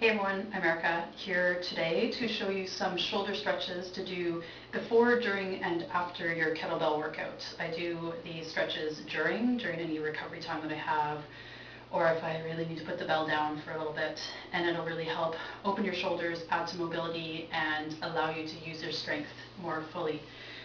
Hey everyone, I'm Erica here today to show you some shoulder stretches to do before, during, and after your kettlebell workout. I do these stretches during any recovery time that I have, or if I really need to put the bell down for a little bit, and it'll really help open your shoulders, add to mobility, and allow you to use your strength more fully.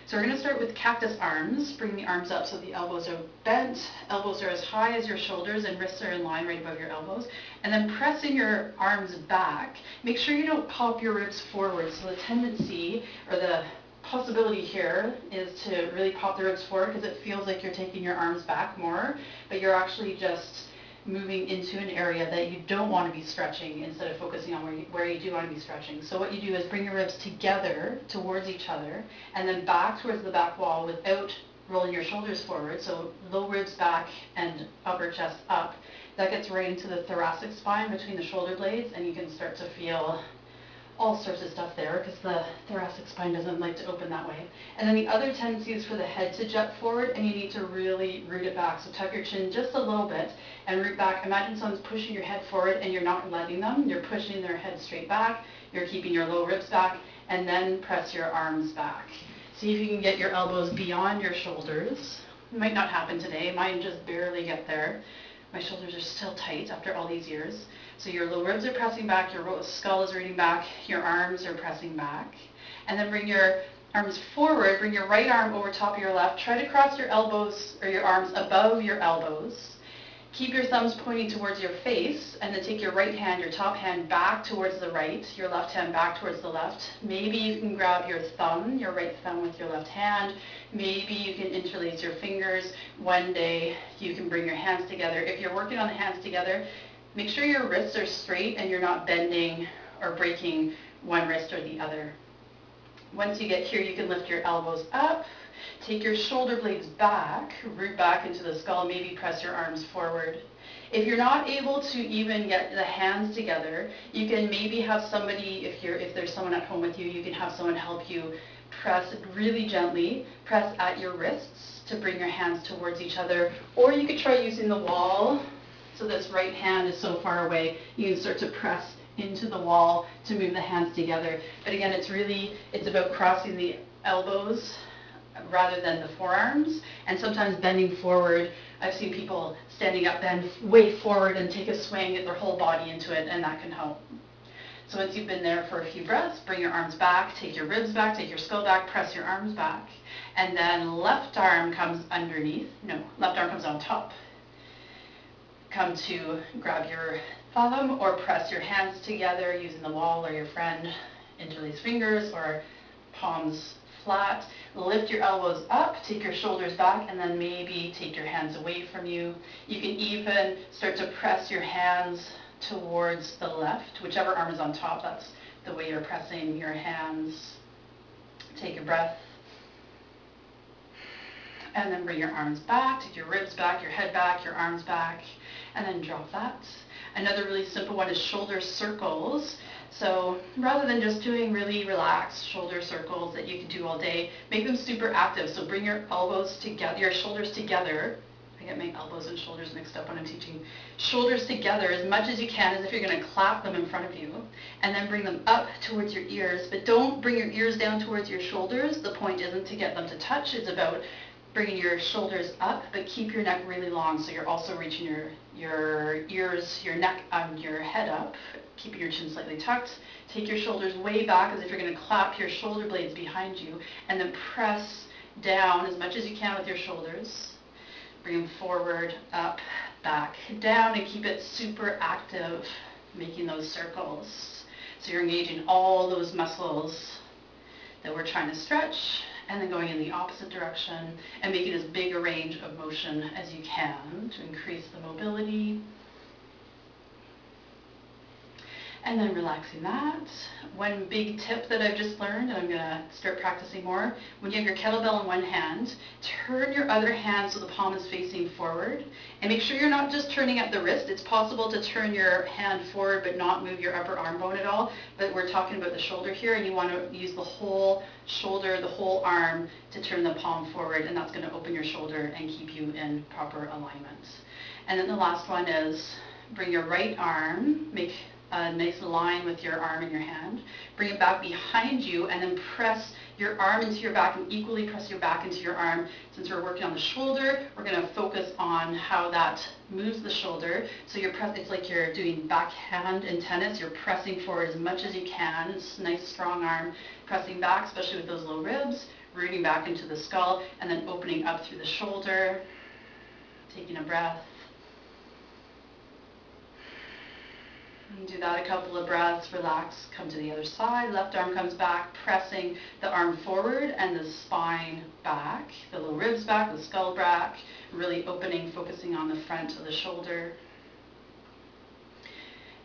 So we're going to start with cactus arms. Bring the arms up so the elbows are bent, elbows are as high as your shoulders, and wrists are in line right above your elbows. And then pressing your arms back. Make sure you don't pop your ribs forward. So the tendency, or the possibility here, is to really pop the ribs forward because it feels like you're taking your arms back more, but you're actually just moving into an area that you don't want to be stretching instead of focusing on where you do want to be stretching. So what you do is bring your ribs together towards each other and then back towards the back wall without rolling your shoulders forward. So low ribs back and upper chest up. That gets right into the thoracic spine between the shoulder blades, and you can start to feel all sorts of stuff there because the thoracic spine doesn't like to open that way. And then the other tendency is for the head to jut forward, and you need to really root it back. So tuck your chin just a little bit and root back. Imagine someone's pushing your head forward and you're not letting them. You're pushing their head straight back. You're keeping your low ribs back, and then press your arms back. See if you can get your elbows beyond your shoulders. It might not happen today. Mine just barely get there. My shoulders are still tight after all these years. So your low ribs are pressing back, your skull is rooting back, your arms are pressing back. And then bring your arms forward, bring your right arm over top of your left. Try to cross your elbows or your arms above your elbows. Keep your thumbs pointing towards your face, and then take your right hand, your top hand, back towards the right, your left hand back towards the left. Maybe you can grab your thumb, your right thumb with your left hand. Maybe you can interlace your fingers. One day you can bring your hands together. If you're working on the hands together, make sure your wrists are straight and you're not bending or breaking one wrist or the other. Once you get here, you can lift your elbows up. Take your shoulder blades back, root back into the skull, maybe press your arms forward. If you're not able to even get the hands together, you can maybe have somebody, if there's someone at home with you, you can have someone help you press really gently, press at your wrists to bring your hands towards each other. Or you could try using the wall. So this right hand is so far away, you can start to press into the wall to move the hands together. But again, it's about crossing the elbows rather than the forearms, and sometimes bending forward. I've seen people standing up, bend way forward and take a swing, get their whole body into it, and that can help. So once you've been there for a few breaths, bring your arms back, take your ribs back, take your skull back, press your arms back, and then left arm comes underneath. No, left arm comes on top. Come to grab your thumb or press your hands together using the wall or your friend, interlace fingers or palms flat. Lift your elbows up, take your shoulders back, and then maybe take your hands away from you. You can even start to press your hands towards the left, whichever arm is on top. That's the way you're pressing your hands. Take a breath. And then bring your arms back, take your ribs back, your head back, your arms back, and then drop that. Another really simple one is shoulder circles. So rather than just doing really relaxed shoulder circles that you can do all day, make them super active. So bring your elbows together, your shoulders together. I get my elbows and shoulders mixed up when I'm teaching. Shoulders together as much as you can, as if you're going to clap them in front of you. And then bring them up towards your ears. But don't bring your ears down towards your shoulders. The point isn't to get them to touch. It's about bringing your shoulders up, but keep your neck really long, so you're also reaching your ears, your neck, your head up, keeping your chin slightly tucked. Take your shoulders way back as if you're going to clap your shoulder blades behind you, and then press down as much as you can with your shoulders. Bring them forward, up, back, down, and keep it super active, making those circles. So you're engaging all those muscles that we're trying to stretch, and then going in the opposite direction and making as big a range of motion as you can to increase the mobility. And then relaxing that. One big tip that I've just learned, and I'm going to start practicing more, when you have your kettlebell in one hand, turn your other hand so the palm is facing forward. And make sure you're not just turning at the wrist. It's possible to turn your hand forward but not move your upper arm bone at all. But we're talking about the shoulder here, and you want to use the whole shoulder, the whole arm to turn the palm forward, and that's going to open your shoulder and keep you in proper alignment. And then the last one is bring your right arm, make a nice line with your arm and your hand. Bring it back behind you and then press your arm into your back and equally press your back into your arm. Since we're working on the shoulder, we're going to focus on how that moves the shoulder. So it's like you're doing backhand in tennis. You're pressing forward as much as you can. It's nice strong arm pressing back, especially with those low ribs, rooting back into the skull, and then opening up through the shoulder, taking a breath. And do that a couple of breaths, relax, come to the other side, left arm comes back, pressing the arm forward and the spine back, the low ribs back, the skull back, really opening, focusing on the front of the shoulder.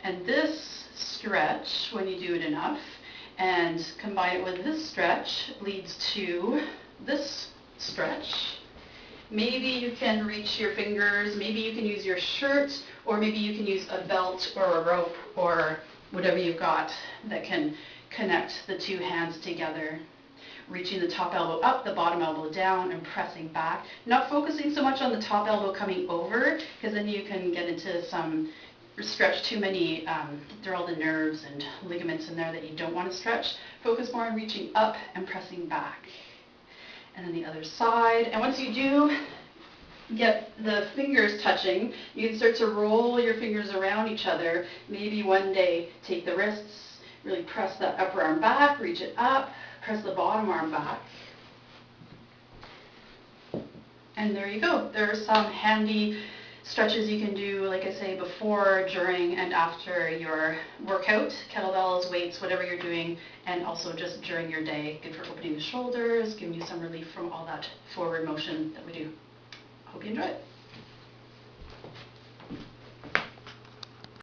And this stretch, when you do it enough, and combine it with this stretch, leads to this stretch. Maybe you can reach your fingers, maybe you can use your shirt, or maybe you can use a belt or a rope or whatever you've got that can connect the two hands together. Reaching the top elbow up, the bottom elbow down, and pressing back. Not focusing so much on the top elbow coming over, because then you can get into some stretch too many, there are all the nerves and ligaments in there that you don't want to stretch. Focus more on reaching up and pressing back. And then the other side. And once you do get the fingers touching, you can start to roll your fingers around each other. Maybe one day take the wrists, really press that upper arm back, reach it up, press the bottom arm back. And there you go. There are some handy stretches you can do, like I say, before, during, and after your workout, kettlebells, weights, whatever you're doing, and also just during your day. Good for opening the shoulders, giving you some relief from all that forward motion that we do. Hope you enjoy it.